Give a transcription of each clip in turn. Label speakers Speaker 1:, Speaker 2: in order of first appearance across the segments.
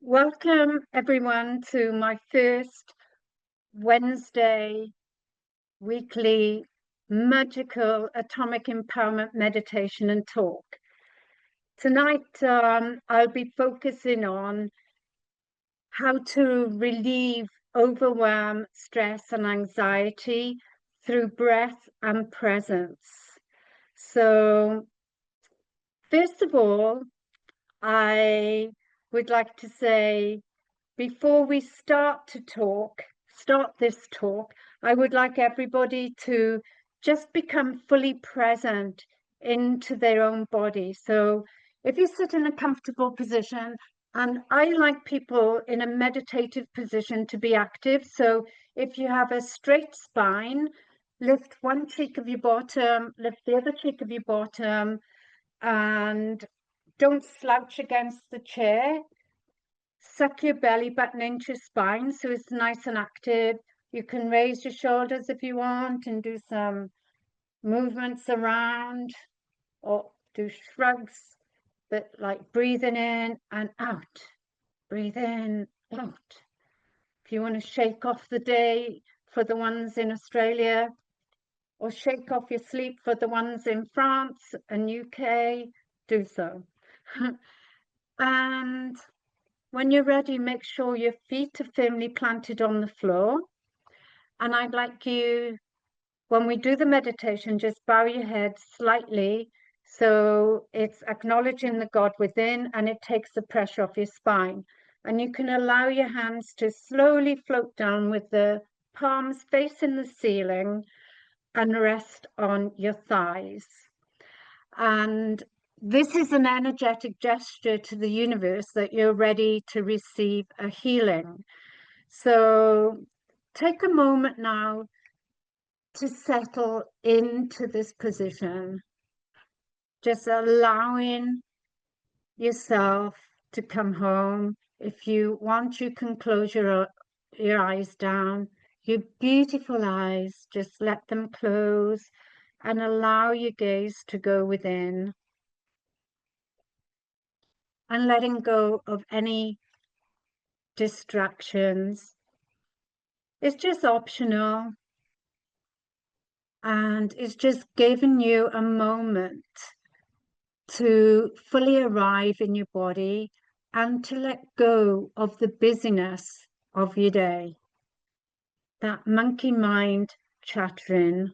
Speaker 1: Welcome everyone to my first Wednesday weekly magical atomic empowerment meditation and talk. Tonight I'll be focusing on how to relieve overwhelm, stress and anxiety through breath and presence. So first of all, I would like to say, before we start this talk, I would like everybody to just become fully present into their own body. So if you sit in a comfortable position, and I like people in a meditative position to be active. So if you have a straight spine, lift one cheek of your bottom, lift the other cheek of your bottom, and don't slouch against the chair. Suck your belly button into your spine so it's nice and active. You can raise your shoulders if you want and do some movements around or do shrugs, but like breathing in and out, breathe in, out. If you want to shake off the day for the ones in Australia, or shake off your sleep for the ones in France and UK, do so. And when you're ready, make sure your feet are firmly planted on the floor. And I'd like you, when we do the meditation, just bow your head slightly. So it's acknowledging the God within, and it takes the pressure off your spine. And you can allow your hands to slowly float down with the palms facing the ceiling and rest on your thighs. And this is an energetic gesture to the universe that you're ready to receive a healing. So take a moment now to settle into this position, just allowing yourself to come home. If you want, you can close your eyes down, your beautiful eyes, just let them close and allow your gaze to go within. And letting go of any distractions. It's just optional, and it's just giving you a moment to fully arrive in your body and to let go of the busyness of your day, that monkey mind chattering.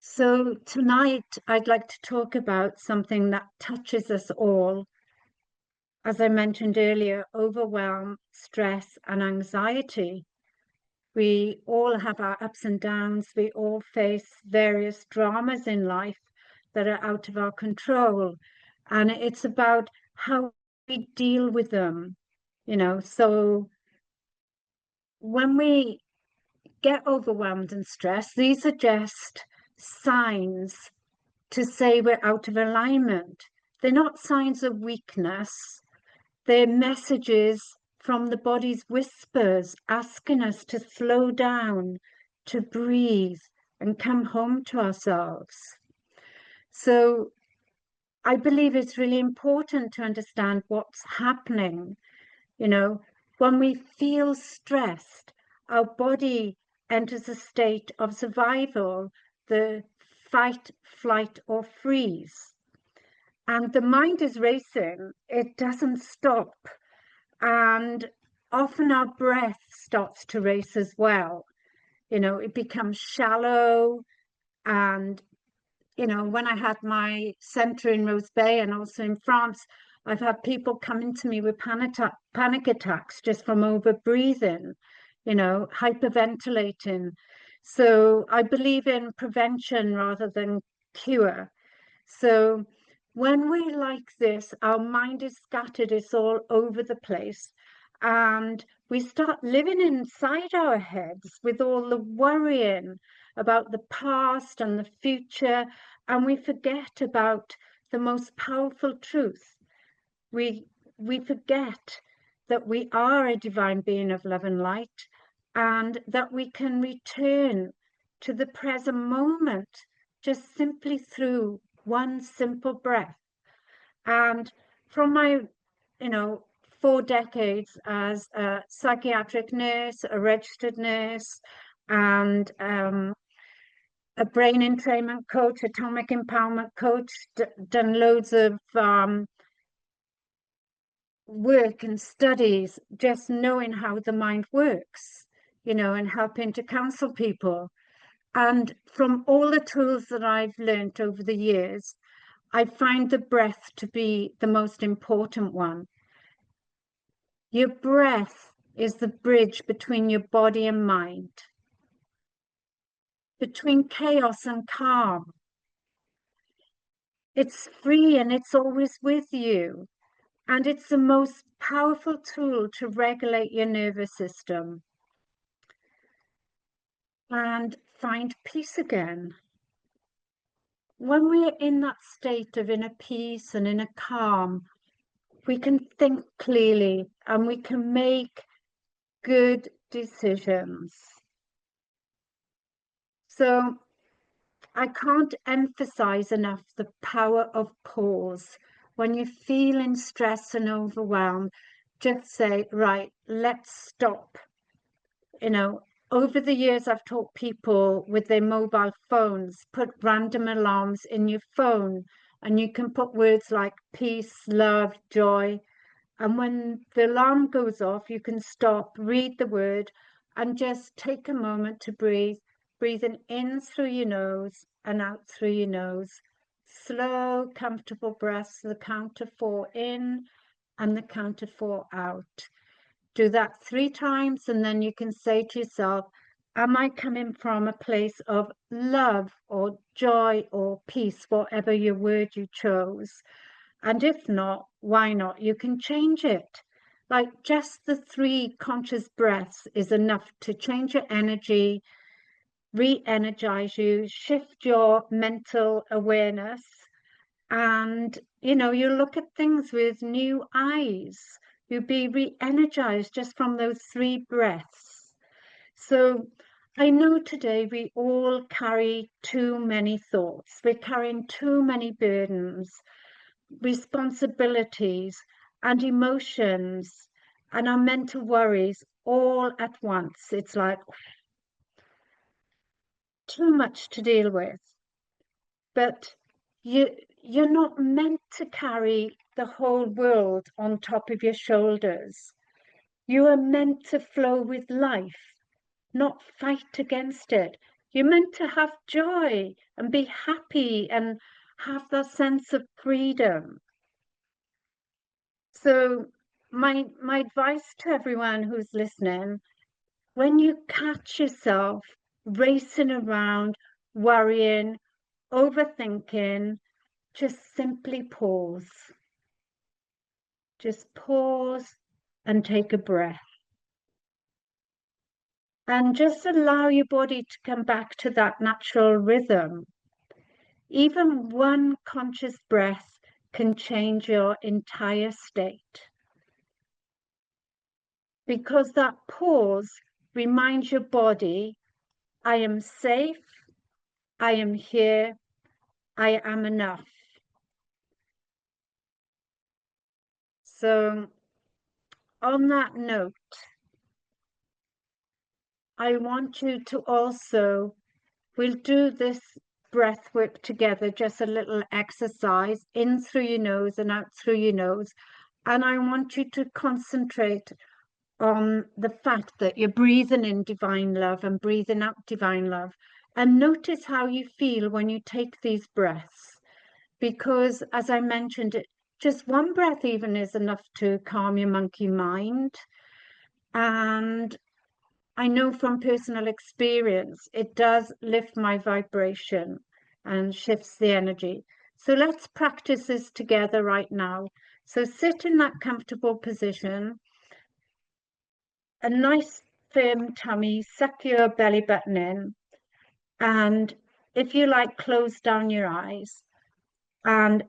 Speaker 1: So tonight I'd like to talk about something that touches us all. As I mentioned earlier, overwhelm, stress and anxiety. We all have our ups and downs. We all face various dramas in life that are out of our control. And it's about how we deal with them, So when we get overwhelmed and stressed, these are just signs to say we're out of alignment. They're not signs of weakness. They're messages from the body's whispers asking us to slow down, to breathe and come home to ourselves. So I believe it's really important to understand what's happening. When we feel stressed, our body enters a state of survival, the fight, flight or freeze. And the mind is racing, it doesn't stop. And often our breath starts to race as well. It becomes shallow. And, when I had my center in Rose Bay and also in France, I've had people coming to me with panic attacks just from over breathing, hyperventilating. So I believe in prevention rather than cure. So when we're like this, our mind is scattered, it's all over the place. And we start living inside our heads with all the worrying about the past and the future. And we forget about the most powerful truth. We forget that we are a divine being of love and light, and that we can return to the present moment just simply through one simple breath. And from my, 4 decades as a psychiatric nurse, a registered nurse, and a brain entrainment coach, atomic empowerment coach, done loads of work and studies, just knowing how the mind works, and helping to counsel people. And from all the tools that I've learned over the years, I find the breath to be the most important one. Your breath is the bridge between your body and mind, between chaos and calm. It's free and it's always with you. And it's the most powerful tool to regulate your nervous system and find peace again. When we're in that state of inner peace and inner calm, we can think clearly and we can make good decisions. So I can't emphasize enough the power of pause. When you're feeling stress and overwhelmed, just say, right, let's stop. Over the years, I've taught people with their mobile phones, put random alarms in your phone, and you can put words like peace, love, joy. And when the alarm goes off, you can stop, read the word, and just take a moment to breathe, breathing in through your nose and out through your nose. Slow, comfortable breaths, the count of 4 in and the count of 4 out. Do that 3 times, and then you can say to yourself, am I coming from a place of love or joy or peace, whatever your word you chose? And if not, why not? You can change it. Like just the 3 conscious breaths is enough to change your energy, re-energize you, shift your mental awareness, and you look at things with new eyes. You'll be re-energized just from those 3 breaths. So I know today we all carry too many thoughts. We're carrying too many burdens, responsibilities, and emotions, and our mental worries all at once. It's like too much to deal with. But you're not meant to carry the whole world on top of your shoulders. You are meant to flow with life, not fight against it. You're meant to have joy and be happy and have that sense of freedom. So my advice to everyone who's listening, when you catch yourself racing around, worrying, overthinking, just simply pause. Just pause and take a breath. And just allow your body to come back to that natural rhythm. Even one conscious breath can change your entire state. Because that pause reminds your body, I am safe, I am here, I am enough. So on that note, I want you to also, we'll do this breath work together, just a little exercise in through your nose and out through your nose. And I want you to concentrate on the fact that you're breathing in divine love and breathing out divine love. And notice how you feel when you take these breaths. Because as I mentioned, just one breath even is enough to calm your monkey mind. And I know from personal experience, it does lift my vibration and shifts the energy. So let's practice this together right now. So sit in that comfortable position, a nice firm tummy, suck your belly button in, and if you like, close down your eyes and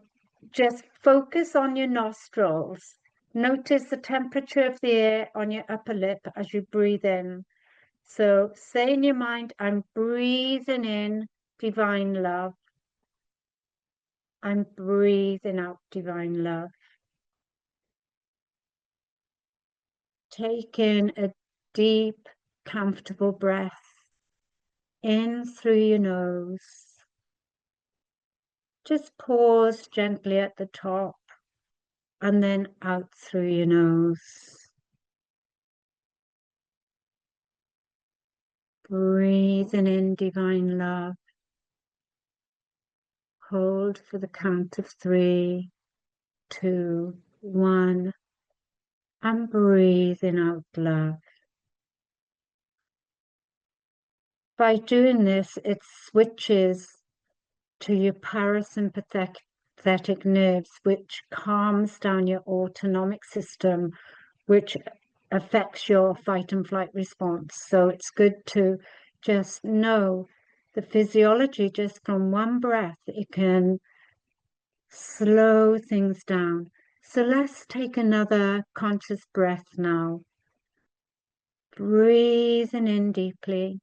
Speaker 1: just focus on your nostrils. Notice the temperature of the air on your upper lip as you breathe in. So say in your mind, I'm breathing in divine love. I'm breathing out divine love. Take in a deep, comfortable breath in through your nose. Just pause gently at the top and then out through your nose. Breathing in divine love. Hold for the count of 3, 2, 1, and breathing out love. By doing this, it switches to your parasympathetic nerves, which calms down your autonomic system, which affects your fight and flight response. So it's good to just know the physiology just from one breath. It can slow things down. So let's take another conscious breath now. Breathing in deeply,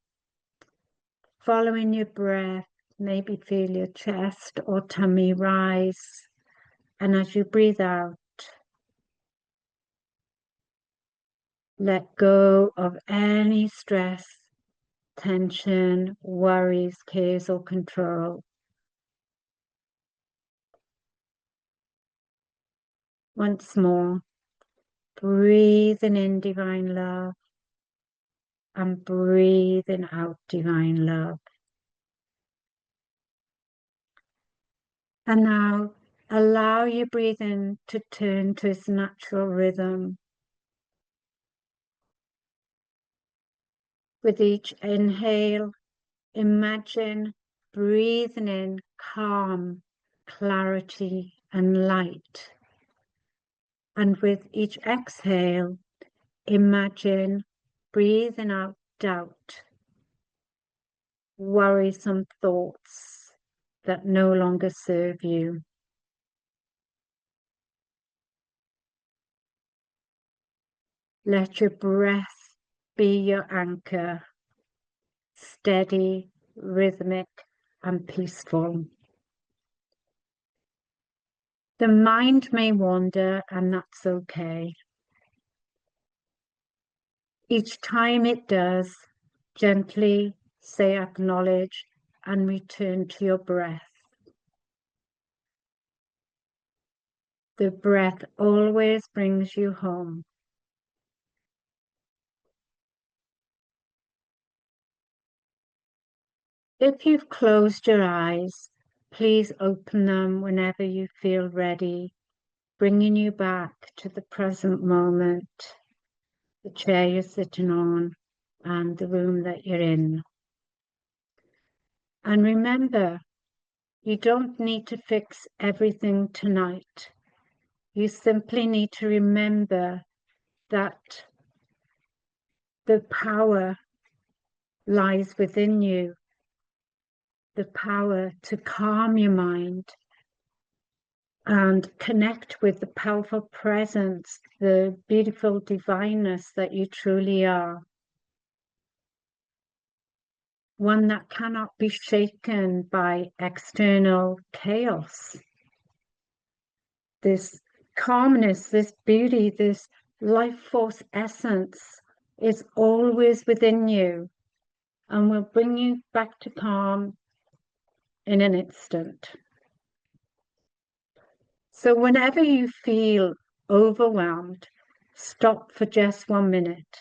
Speaker 1: following your breath, maybe feel your chest or tummy rise. And as you breathe out, let go of any stress, tension, worries, cares, or control. Once more, breathing in divine love and breathing out divine love. And now allow your breathing to turn to its natural rhythm. With each inhale, imagine breathing in calm, clarity, and light. And with each exhale, imagine breathing out doubt, worrisome thoughts that no longer serve you. Let your breath be your anchor, steady, rhythmic, and peaceful. The mind may wander, and that's okay. Each time it does, gently say acknowledge and return to your breath. The breath always brings you home. If you've closed your eyes, please open them whenever you feel ready, bringing you back to the present moment, the chair you're sitting on, and the room that you're in. And remember, you don't need to fix everything tonight. You simply need to remember that the power lies within you, the power to calm your mind and connect with the powerful presence, the beautiful divineness that you truly are. One that cannot be shaken by external chaos. This calmness, this beauty, this life force essence is always within you and will bring you back to calm in an instant. So whenever you feel overwhelmed, stop for just 1 minute.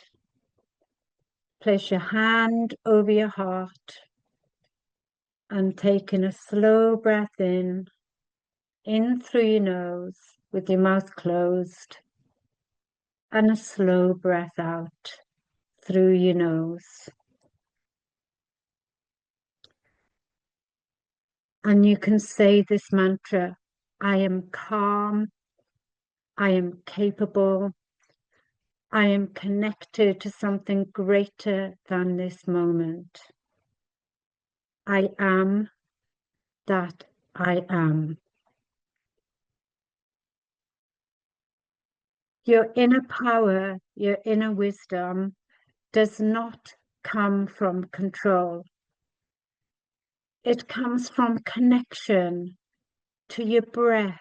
Speaker 1: Place your hand over your heart and take in a slow breath in through your nose with your mouth closed, and a slow breath out through your nose. And you can say this mantra, I am calm, I am capable, I am connected to something greater than this moment. I am that I am. Your inner power, your inner wisdom does not come from control. It comes from connection, to your breath,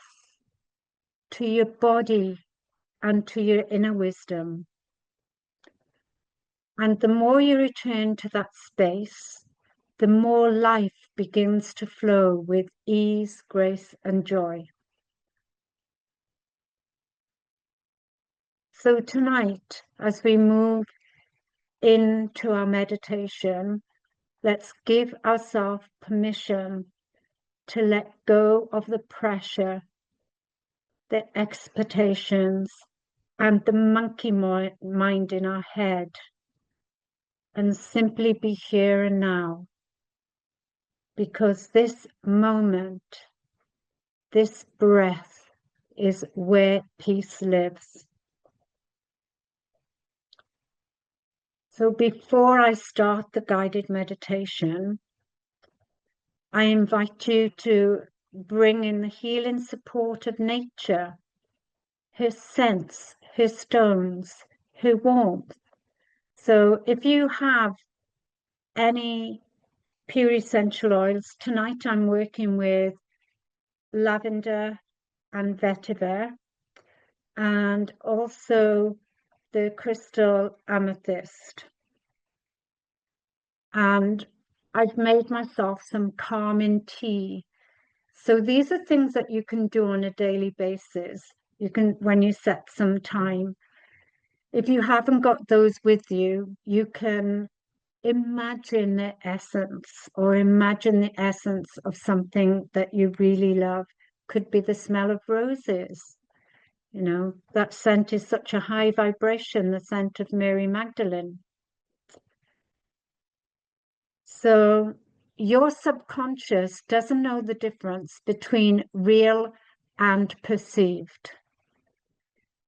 Speaker 1: to your body, and to your inner wisdom. And the more you return to that space, the more life begins to flow with ease, grace, and joy. So tonight, as we move into our meditation, let's give ourselves permission to let go of the pressure, the expectations, and the monkey mind in our head, and simply be here and now. Because this moment, this breath, is where peace lives. So before I start the guided meditation, I invite you to bring in the healing support of nature, her scents, her stones, her warmth. So if you have any pure essential oils, tonight I'm working with lavender and vetiver, and also the crystal amethyst. And I've made myself some calming tea. So these are things that you can do on a daily basis. You can, when you set some time. If you haven't got those with you, you can imagine the essence, or imagine the essence of something that you really love. Could be the smell of roses. You know, that scent is such a high vibration, the scent of Mary Magdalene. So your subconscious doesn't know the difference between real and perceived.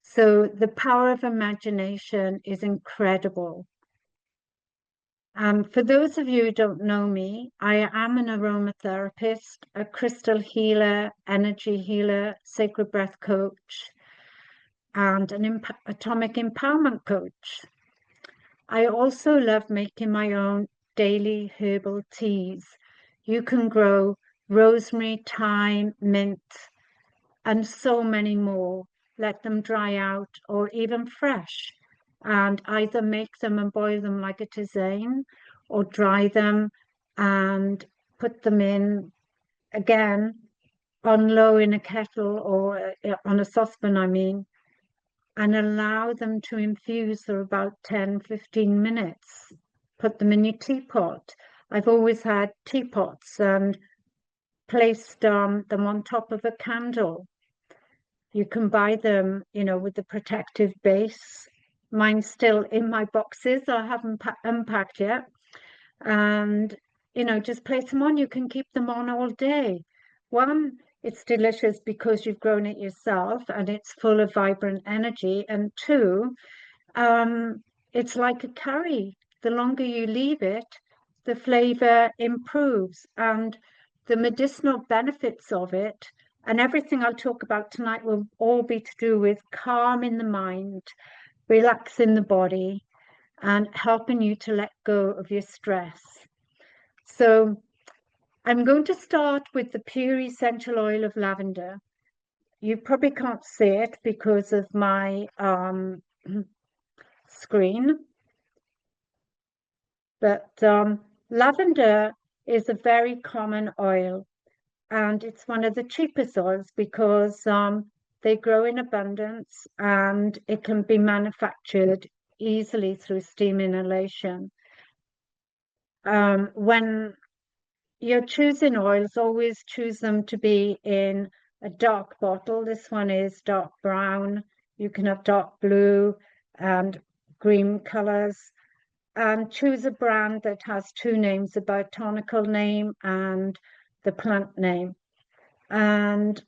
Speaker 1: So the power of imagination is incredible. For those of you who don't know me, I am an aromatherapist, a crystal healer, energy healer, sacred breath coach, and an atomic empowerment coach. I also love making my own daily herbal teas. You can grow rosemary, thyme, mint, and so many more. Let them dry out or even fresh, and either make them and boil them like a tisane, or dry them and put them in again on low in a kettle, or on a saucepan, I mean, and allow them to infuse for about 10-15 minutes. Put them in your teapot. I've always had teapots and placed them on top of a candle. You can buy them, you know, with the protective base. Mine's still in my boxes. I haven't unpacked yet. And, you know, just place them on. You can keep them on all day. One, it's delicious because you've grown it yourself and it's full of vibrant energy. And two, it's like a curry. The longer you leave it, the flavor improves, and the medicinal benefits of it and everything I'll talk about tonight will all be to do with calming the mind, relaxing the body, and helping you to let go of your stress. So I'm going to start with the pure essential oil of lavender. You probably can't see it because of my screen, but lavender is a very common oil, and it's one of the cheapest oils because they grow in abundance and it can be manufactured easily through steam inhalation. When you're choosing oils, always choose them to be in a dark bottle. This one is dark brown. You can have dark blue and green colors. And choose a brand that has two names, the botanical name and the plant name. And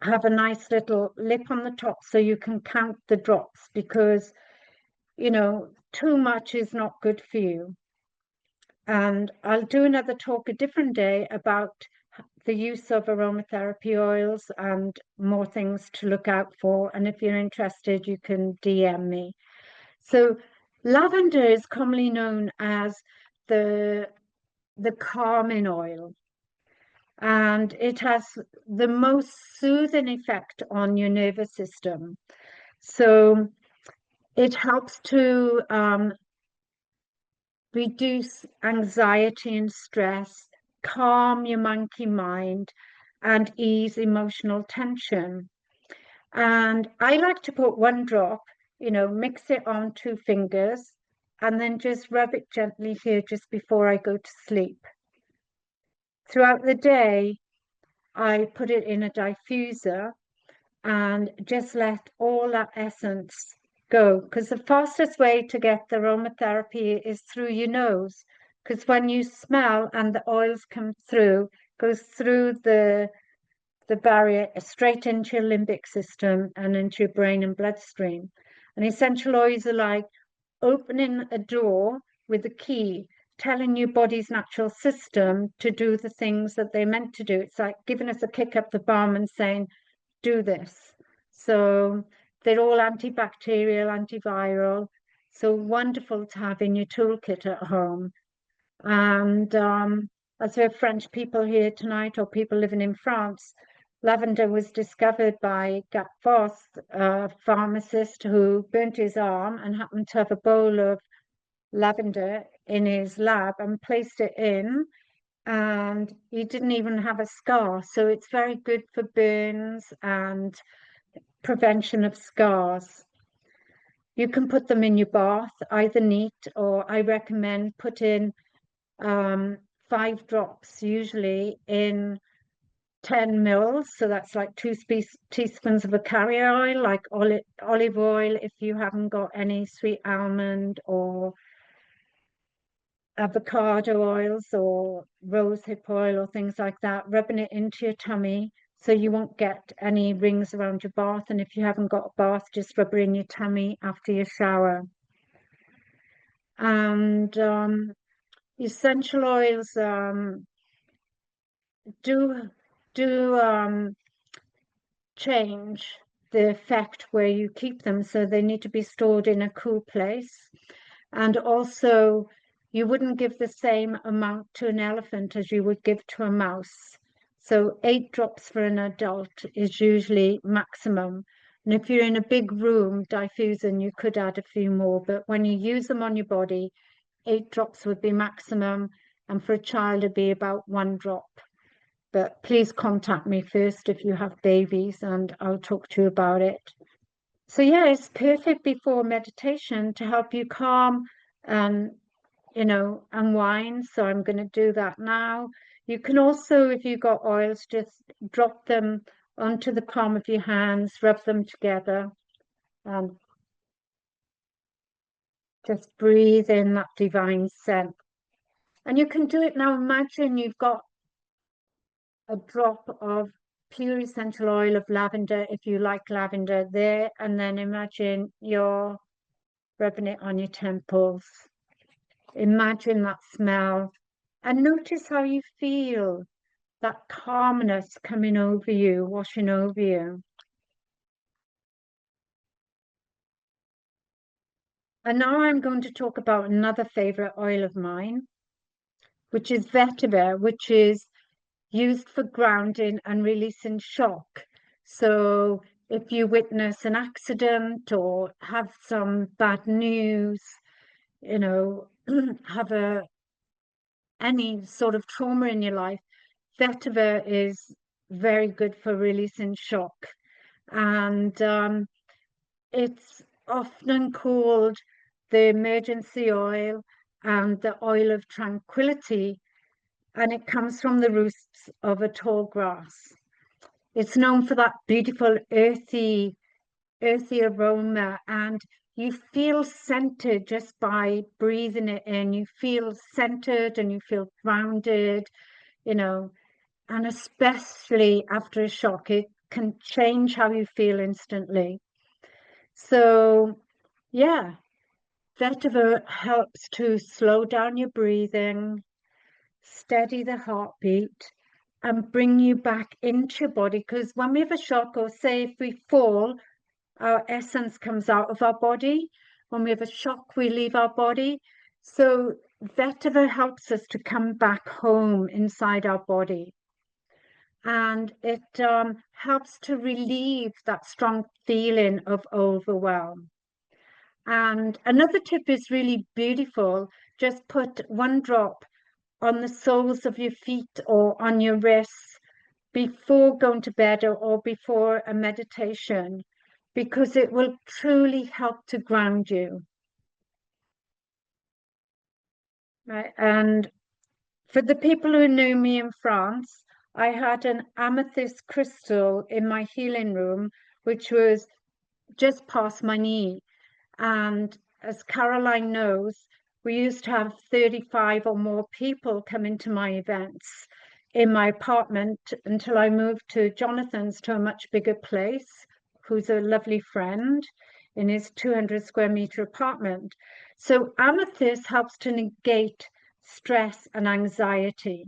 Speaker 1: have a nice little lip on the top so you can count the drops, because, you know, too much is not good for you. And I'll do another talk a different day about the use of aromatherapy oils and more things to look out for. And if you're interested, you can DM me. So lavender is commonly known as the calming oil. and it has the most soothing effect on your nervous system. So it helps to reduce anxiety and stress, calm your monkey mind, and ease emotional tension. And I like to put one drop, mix it on 2 fingers, and then just rub it gently here just before I go to sleep. Throughout the day, I put it in a diffuser and just let all that essence go. Because the fastest way to get the aromatherapy is through your nose. Because when you smell and the oils come through, goes through the barrier straight into your limbic system and into your brain and bloodstream. And essential oils are like opening a door with a key, telling your body's natural system to do the things that they're meant to do. It's like giving us a kick up the bum and saying, do this. So they're all antibacterial, antiviral. So wonderful to have in your toolkit at home. And as we have French people here tonight or people living in France, lavender was discovered by Gap Voss, a pharmacist who burnt his arm and happened to have a bowl of lavender in his lab and placed it in, and he didn't even have a scar. So it's very good for burns and prevention of scars. You can put them in your bath, either neat, or I recommend putting 5 drops usually in 10 mils. So that's like 2 teaspoons of a carrier oil, like olive oil, if you haven't got any sweet almond or avocado oils or rosehip oil or things like that, rubbing it into your tummy so you won't get any rings around your bath. And if you haven't got a bath, just rub it in your tummy after your shower. And essential oils do change the effect where you keep them, so they need to be stored in a cool place. And also, you wouldn't give the same amount to an elephant as you would give to a mouse. So 8 drops for an adult is usually maximum. And if you're in a big room diffusing, you could add a few more. But when you use them on your body, 8 drops would be maximum. And for a child, it'd be about 1 drop. But please contact me first if you have babies, and I'll talk to you about it. So yeah, it's perfect before meditation to help you calm and unwind. So I'm going to do that now. You can also, if you've got oils, just drop them onto the palm of your hands, rub them together, and just breathe in that divine scent. And you can do it now. Imagine you've got a drop of pure essential oil of lavender, if you like lavender there, and then imagine you're rubbing it on your temples. Imagine that smell and notice how you feel, that calmness coming over you, washing over you. And now I'm going to talk about another favorite oil of mine, which is vetiver, which is used for grounding and releasing shock. So if you witness an accident or have some bad news, have any sort of trauma in your life, vetiver is very good for releasing shock. And it's often called the emergency oil and the oil of tranquility, and it comes from the roots of a tall grass. It's known for that beautiful earthy aroma, and you feel centered just by breathing it in. You feel centered and you feel grounded, and especially after a shock, it can change how you feel instantly. So, yeah, vetiver helps to slow down your breathing, steady the heartbeat, and bring you back into your body. Because when we have a shock, or say if we fall, our essence comes out of our body. When we have a shock, we leave our body. So vetiver helps us to come back home inside our body. and it helps to relieve that strong feeling of overwhelm. And another tip is really beautiful. Just put one drop on the soles of your feet or on your wrists before going to bed or before a meditation, because it will truly help to ground you. Right? And for the people who knew me in France, I had an amethyst crystal in my healing room, which was just past my knee. And as Caroline knows, we used to have 35 or more people come into my events in my apartment until I moved to Jonathan's, to a much bigger place, who's a lovely friend, in his 200 square meter apartment. So amethyst helps to negate stress and anxiety.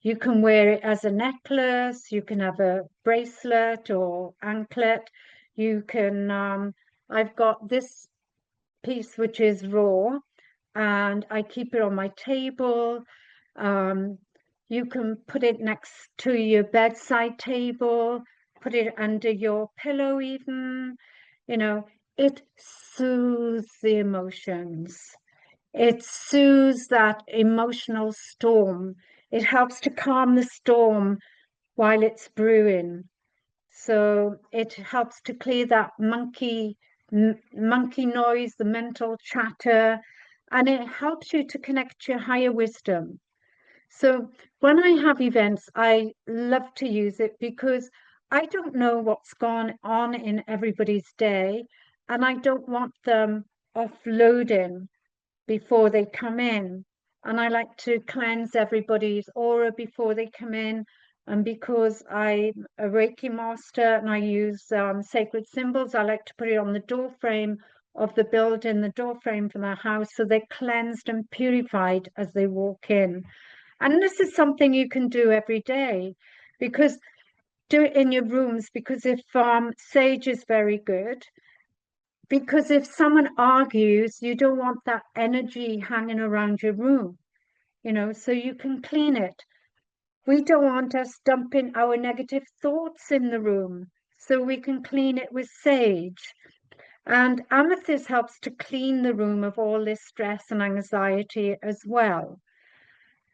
Speaker 1: You can wear it as a necklace, you can have a bracelet or anklet. You can, I've got this piece which is raw, and I keep it on my table. You can put it next to your bedside table, put it under your pillow even. You know, it soothes the emotions. It soothes that emotional storm. It helps to calm the storm while it's brewing. So it helps to clear that monkey noise, the mental chatter, and it helps you to connect your higher wisdom. So when I have events, I love to use it because I don't know what's gone on in everybody's day, and I don't want them offloading before they come in. And I like to cleanse everybody's aura before they come in. And because I'm a Reiki master and I use sacred symbols, I like to put it on the door frame of the building, the door frame for the house, so they're cleansed and purified as they walk in. And this is something you can do every day, because do it in your rooms, because if sage is very good, because if someone argues, you don't want that energy hanging around your room, so you can clean it. We don't want us dumping our negative thoughts in the room, so we can clean it with sage. And amethyst helps to clean the room of all this stress and anxiety as well.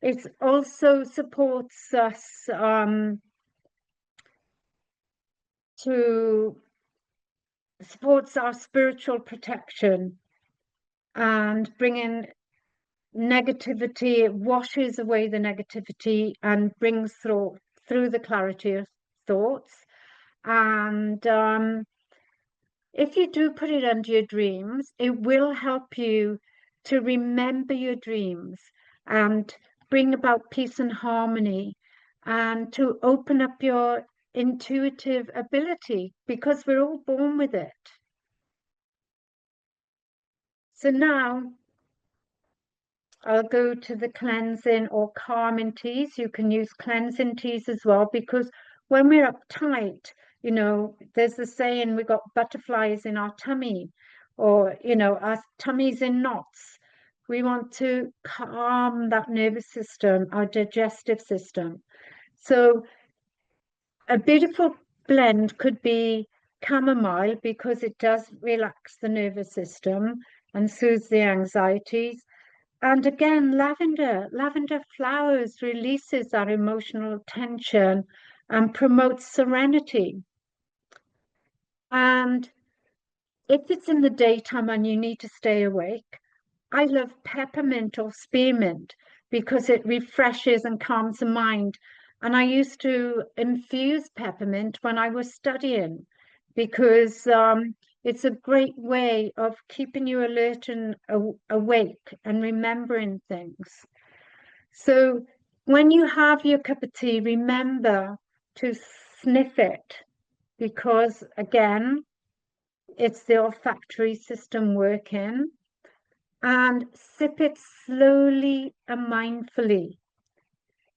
Speaker 1: It also supports us supports our spiritual protection and bringing negativity. It washes away the negativity and brings through the clarity of thoughts. And if you do put it under your dreams, it will help you to remember your dreams and bring about peace and harmony, and to open up your intuitive ability, because we're all born with it. So now I'll go to the cleansing or calming teas. You can use cleansing teas as well, because when we're uptight, there's the saying, we got butterflies in our tummy, or, our tummy's in knots. We want to calm that nervous system, our digestive system. So a beautiful blend could be chamomile, because it does relax the nervous system and soothes the anxieties. And again, lavender flowers releases that emotional tension and promotes serenity. And if it's in the daytime and you need to stay awake, I love peppermint or spearmint, because it refreshes and calms the mind. And I used to infuse peppermint when I was studying, because it's a great way of keeping you alert and awake and remembering things. So when you have your cup of tea, remember to sniff it, because again, it's the olfactory system working, and sip it slowly and mindfully.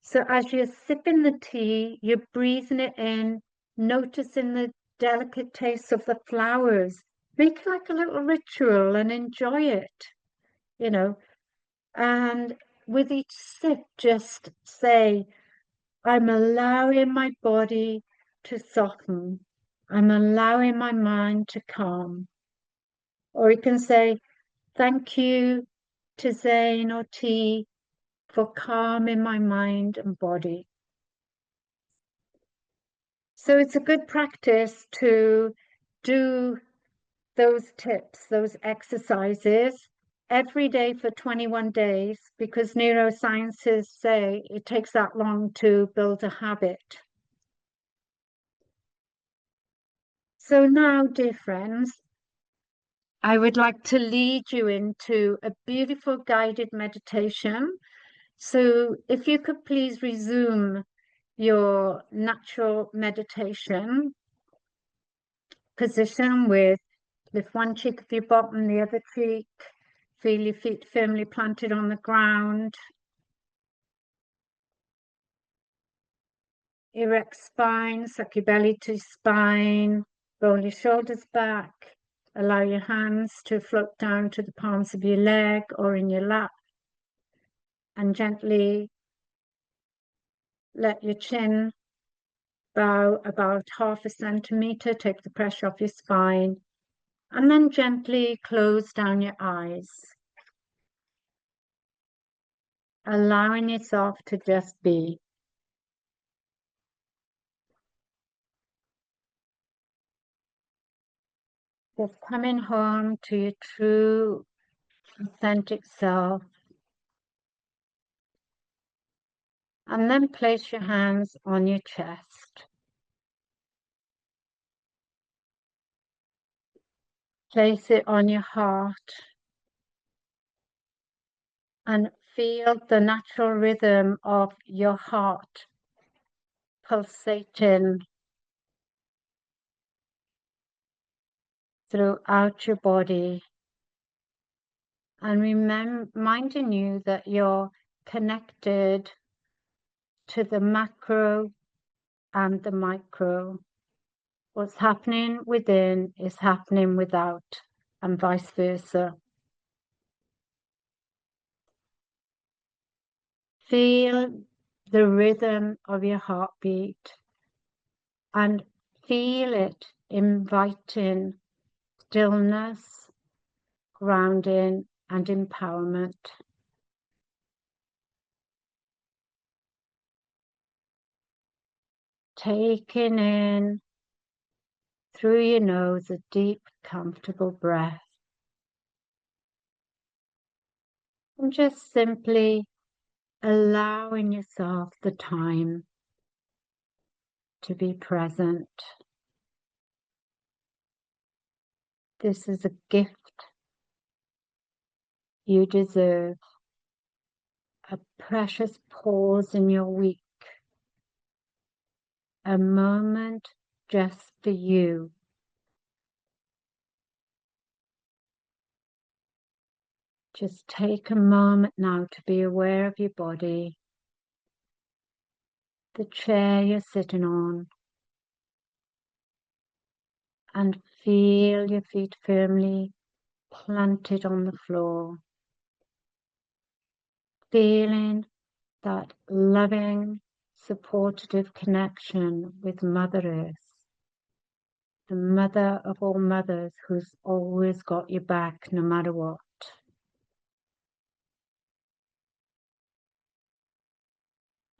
Speaker 1: So as you're sipping the tea, you're breathing it in, noticing the delicate taste of the flowers. Make it like a little ritual and enjoy it, you know. And with each sip, just say, I'm allowing my body to soften. I'm allowing my mind to calm. Or you can say, thank you to Zane or T for calming my mind and body. So it's a good practice to do those tips, those exercises every day for 21 days, because neurosciences say it takes that long to build a habit. So now, dear friends, I would like to lead you into a beautiful guided meditation. So if you could please resume your natural meditation position with lift one cheek of your bottom, the other cheek, feel your feet firmly planted on the ground. Erect spine, suck your belly to spine, roll your shoulders back, allow your hands to float down to the palms of your leg or in your lap, and gently let your chin bow about 1/2 centimeter, take the pressure off your spine, and then gently close down your eyes, allowing yourself to just be. Just coming home to your true, authentic self. And then place your hands on your chest. Place it on your heart. And feel the natural rhythm of your heart pulsating throughout your body. And reminding you that you're connected to the macro and the micro. What's happening within is happening without, and vice versa. Feel the rhythm of your heartbeat and feel it inviting stillness, grounding, and empowerment. Taking in through your nose a deep, comfortable breath. And just simply allowing yourself the time to be present. This is a gift you deserve, a precious pause in your week, a moment just for you. Just take a moment now to be aware of your body, the chair you're sitting on, and feel your feet firmly planted on the floor. Feeling that loving, supportive connection with Mother Earth, the mother of all mothers who's always got your back no matter what.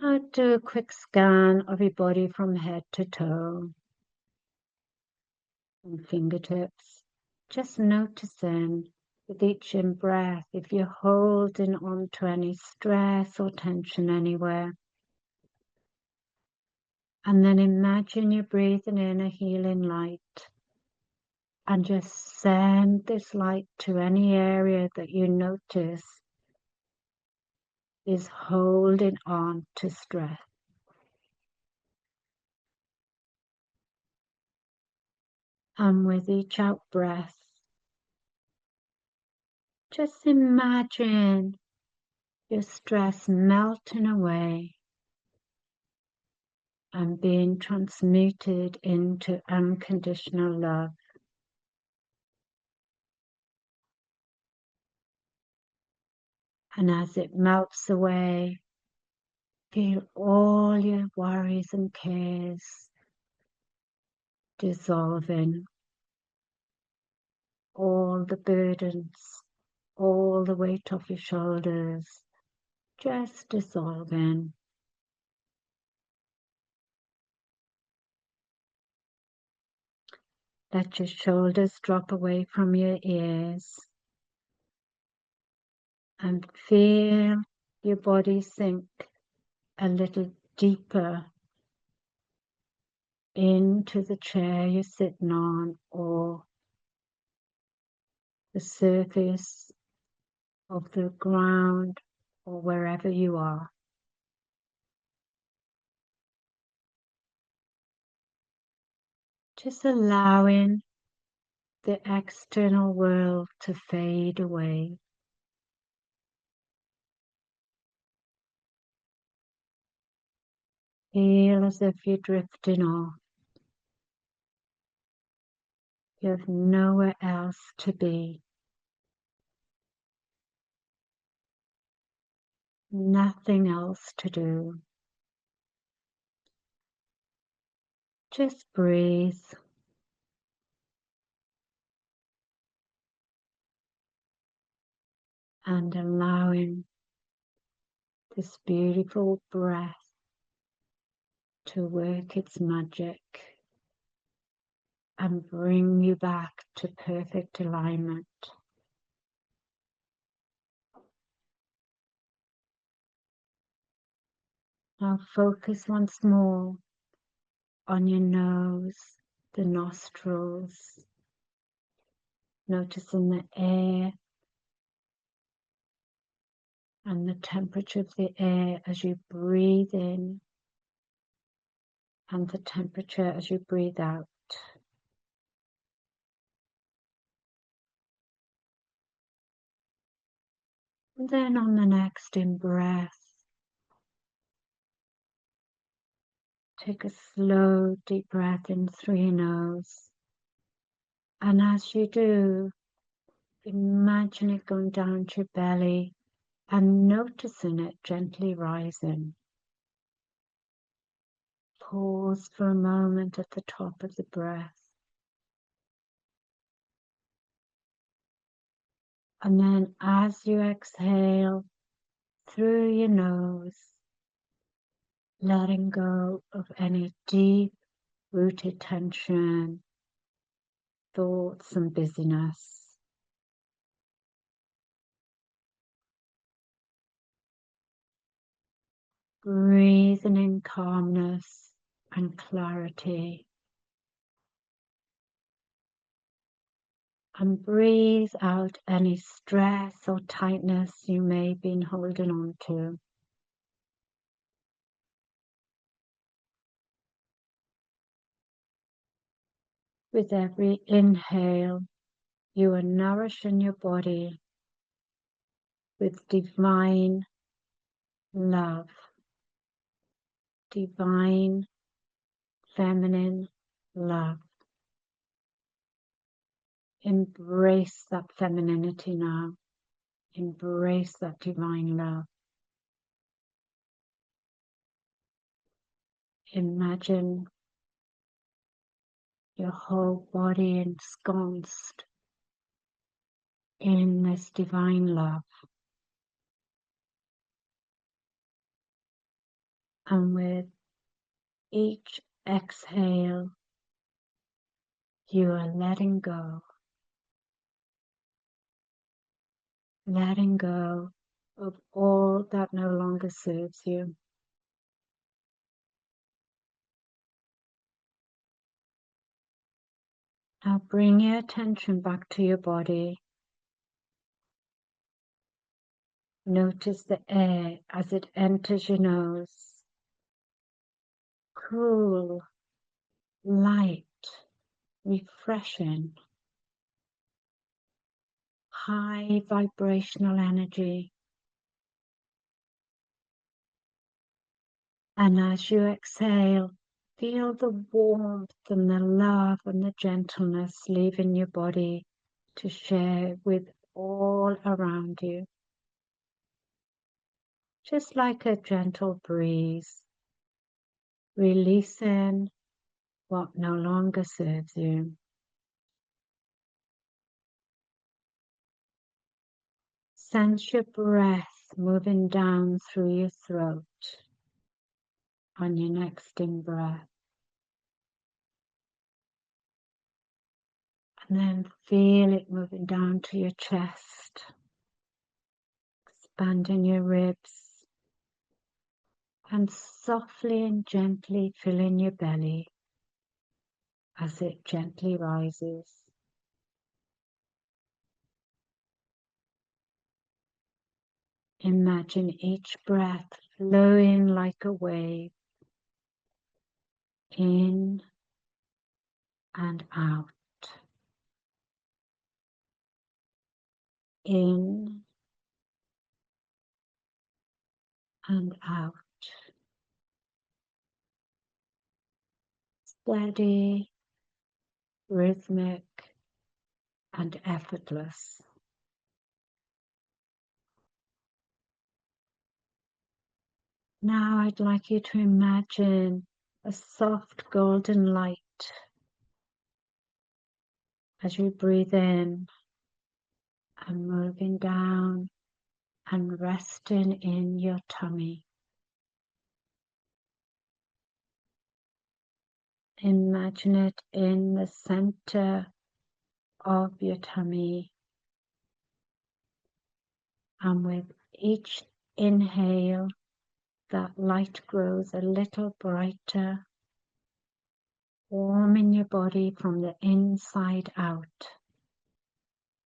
Speaker 1: I'll do a quick scan of your body from head to toe and fingertips. Just noticing with each in-breath if you're holding on to any stress or tension anywhere. And then imagine you're breathing in a healing light and just send this light to any area that you notice is holding on to stress. And with each out breath, just imagine your stress melting away and being transmuted into unconditional love. And as it melts away, Feel all your worries and cares dissolving, all the burdens, all the weight off your shoulders, just dissolving. Let your shoulders drop away from your ears and feel your body sink a little deeper into the chair you're sitting on or the surface of the ground or wherever you are. Just allowing the external world to fade away. Feel as if you're drifting off. You have nowhere else to be. Nothing else to do. Just breathe. And allowing this beautiful breath to work its magic and bring you back to perfect alignment. Now focus once more on your nose, the nostrils, noticing the air and the temperature of the air as you breathe in and the temperature as you breathe out. And then on the next in-breath, take a slow, deep breath in through your nose. And as you do, imagine it going down to your belly and noticing it gently rising. Pause for a moment at the top of the breath. And then as you exhale through your nose, letting go of any deep-rooted tension, thoughts and busyness. Breathing in calmness and clarity. And breathe out any stress or tightness you may have been holding on to. With every inhale, you are nourishing your body with divine love, divine feminine love. Embrace that femininity now. Embrace that divine love. Imagine your whole body ensconced in this divine love. And with each exhale, you are letting go of all that no longer serves you. Now bring your attention back to your body. Notice the air as it enters your nose. Cool, light, refreshing, high vibrational energy. And as you exhale, feel the warmth and the love and the gentleness leaving your body to share with all around you. just like a gentle breeze, releasing what no longer serves you. Sense your breath moving down through your throat on your next in-breath. And then feel it moving down to your chest, expanding your ribs, and softly and gently filling your belly as it gently rises. Imagine each breath flowing like a wave, in and out, in and out. Steady, rhythmic, and effortless. Now I'd like you to imagine a soft golden light as you breathe in and moving down and resting in your tummy. Imagine it in the center of your tummy, and with each inhale that light grows a little brighter, warming your body from the inside out.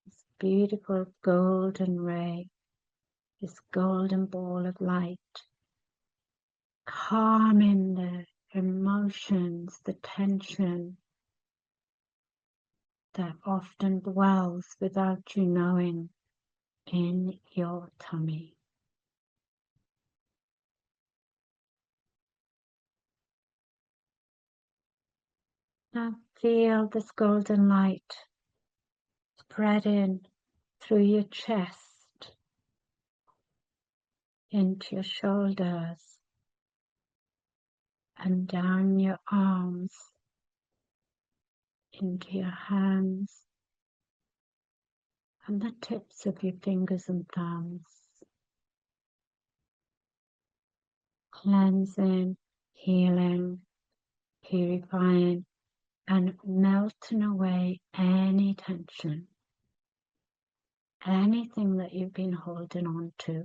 Speaker 1: This beautiful golden ray, this golden ball of light, calming the emotions, the tension that often dwells without you knowing in your tummy. Now feel this golden light spreading through your chest, into your shoulders, and down your arms, into your hands, and the tips of your fingers and thumbs. Cleansing, healing, purifying, and melting away any tension, anything that you've been holding on to.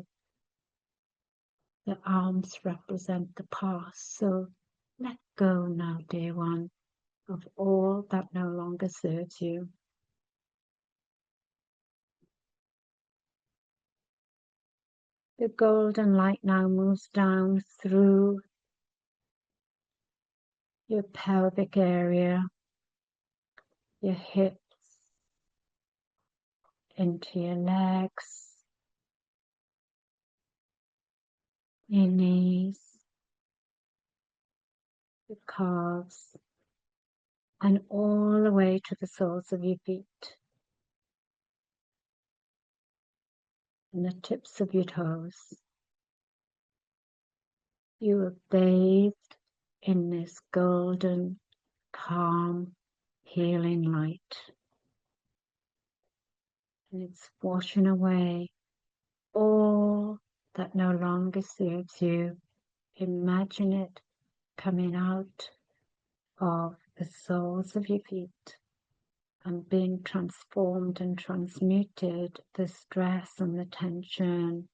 Speaker 1: The arms represent the past, so let go now, dear one, of all that no longer serves you. The golden light now moves down through your pelvic area, your hips, into your legs, your knees, your calves, and all the way to the soles of your feet and the tips of your toes. You are bathed in this golden, calm, healing light. And it's washing away all that no longer serves you. Imagine it coming out of the soles of your feet and being transformed and transmuted, the stress and the tension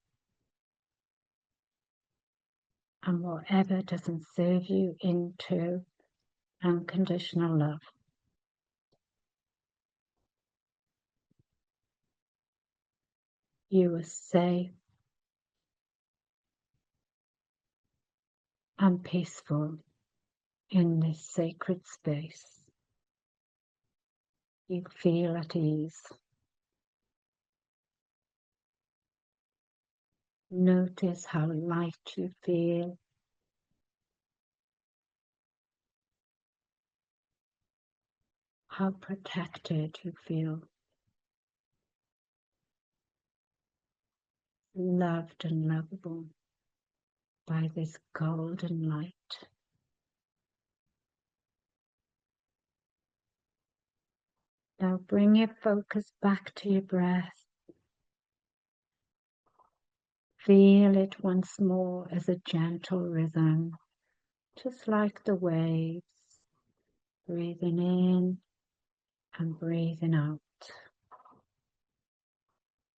Speaker 1: and whatever doesn't serve you, into unconditional love. You are safe and peaceful in this sacred space. You feel at ease. Notice how light you feel, how protected you feel, loved and lovable. by this golden light. Now bring your focus back to your breath. Feel it once more as a gentle rhythm, just like the waves, breathing in and breathing out.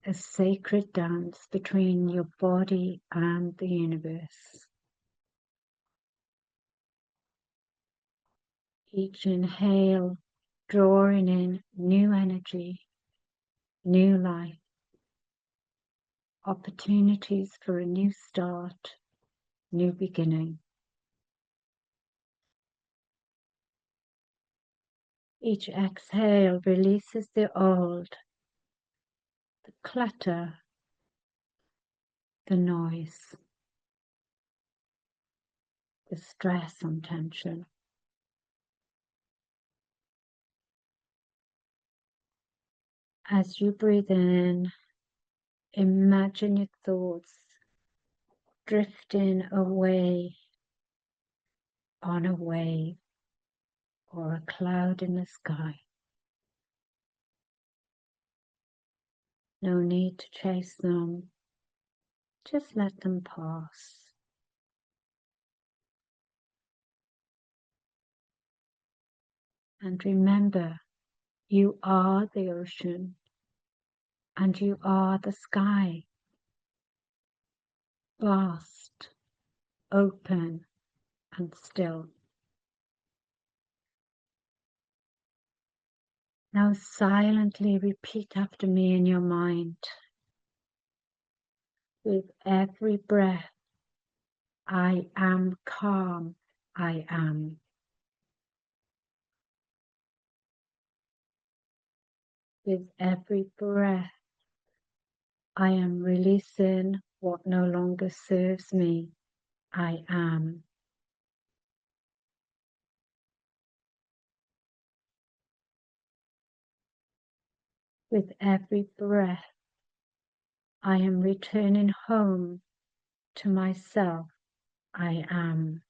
Speaker 1: A sacred dance between your body and the universe. Each inhale drawing in new energy, new life, opportunities for a new start, new beginning. Each exhale releases the old, the clutter, the noise, the stress and tension. As you breathe in, imagine your thoughts drifting away on a wave or a cloud in the sky. No need to chase them, just let them pass. And remember, you are the ocean and you are the sky. Vast, open and still. Now silently repeat after me in your mind. With every breath, I am calm, I am. With every breath, I am releasing what no longer serves me, I am. With every breath, I am returning home to myself, I am.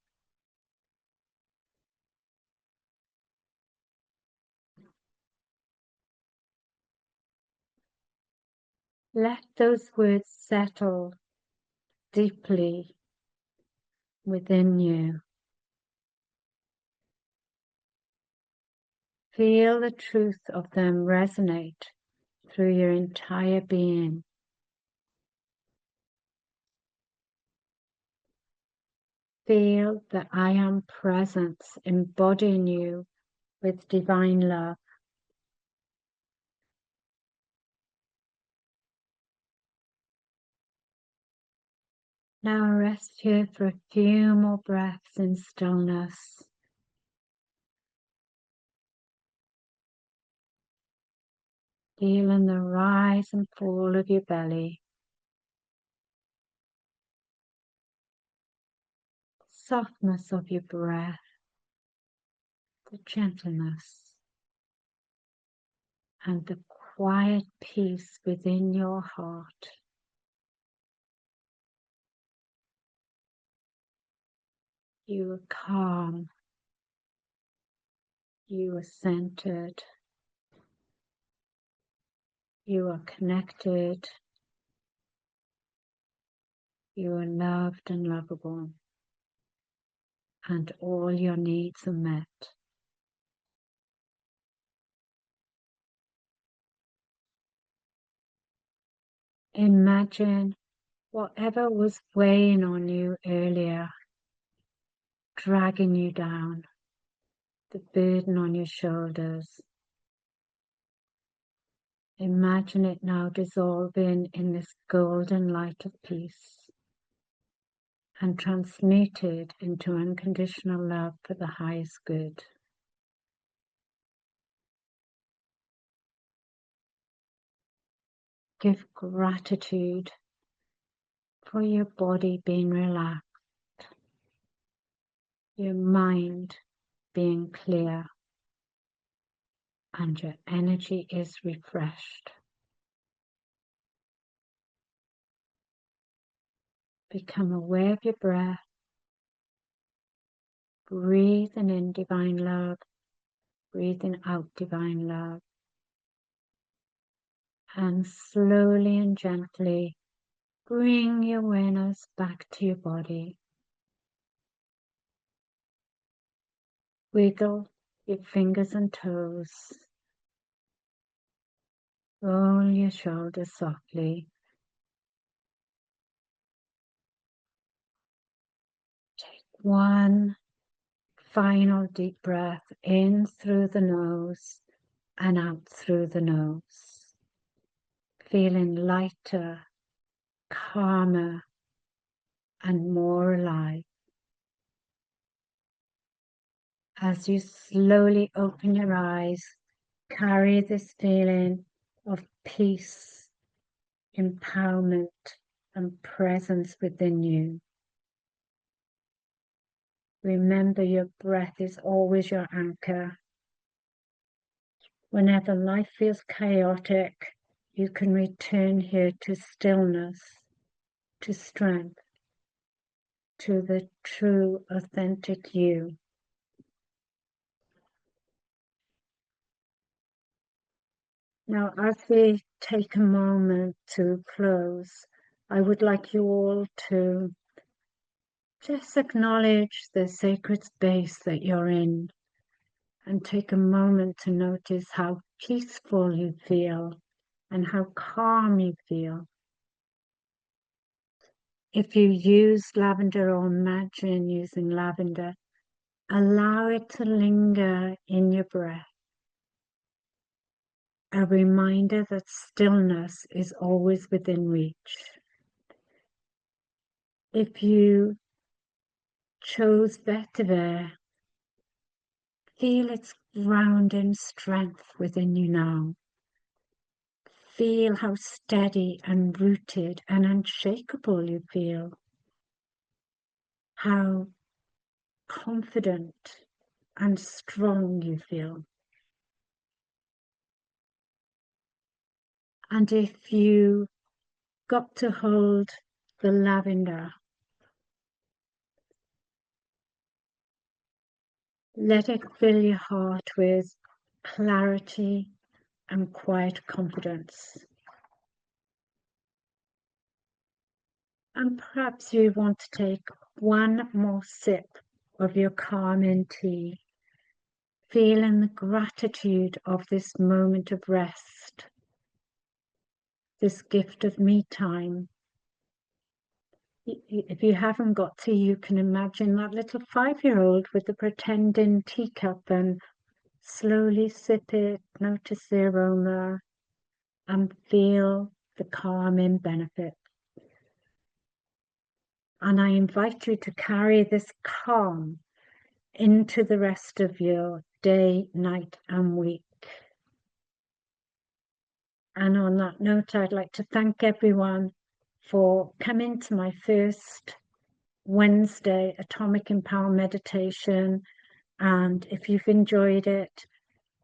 Speaker 1: Let those words settle deeply within you. Feel the truth of them resonate through your entire being. Feel the I am presence embodying you with divine love. Now rest here for a few more breaths in stillness. Feeling the rise and fall of your belly. Softness of your breath. The gentleness. And the quiet peace within your heart. You are calm. You are centered. You are connected. You are loved and lovable. And all your needs are met. Imagine whatever was weighing on you earlier, dragging you down, the burden on your shoulders. Imagine it now dissolving in this golden light of peace and transmuted into unconditional love for the highest good. Give gratitude for your body being relaxed, your mind being clear, and your energy is refreshed. Become aware of your breath, breathing in divine love, breathing out divine love, and slowly and gently bring your awareness back to your body. Wiggle your fingers and toes. Roll your shoulders softly. Take one final deep breath in through the nose and out through the nose. Feeling lighter, calmer, and more alive. As you slowly open your eyes, carry this feeling of peace, empowerment, and presence within you. Remember, your breath is always your anchor. Whenever life feels chaotic, you can return here to stillness, to strength, to the true, authentic you. Now, as we take a moment to close, I would like you all to just acknowledge the sacred space that you're in and take a moment to notice how peaceful you feel and how calm you feel. If you use lavender or imagine using lavender, allow it to linger in your breath. A reminder that stillness is always within reach. If you chose Vetiver, feel its grounding strength within you now. Feel how steady and rooted and unshakable you feel. How confident and strong you feel. And if you got to hold the lavender, let it fill your heart with clarity and quiet confidence. And perhaps you want to take one more sip of your calming tea, feeling the gratitude of this moment of rest, this gift of me time. If you haven't got tea, you can imagine that little 5-year-old with the pretending teacup and slowly sip it, notice the aroma, and feel the calming benefit. And I invite you to carry this calm into the rest of your day, night, and week. And on that note, I'd like to thank everyone for coming to my first Wednesday Atomic Empower meditation. And if you've enjoyed it,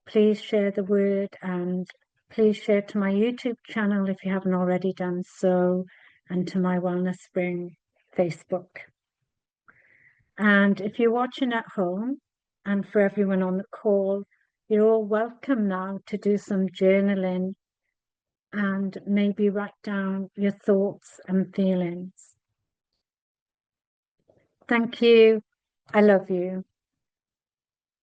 Speaker 1: please share the word and please share to my YouTube channel if you haven't already done so, and to my Wellness Spring Facebook. And if you're watching at home, and for everyone on the call, you're all welcome now to do some journaling and maybe write down your thoughts and feelings. Thank you. I love you.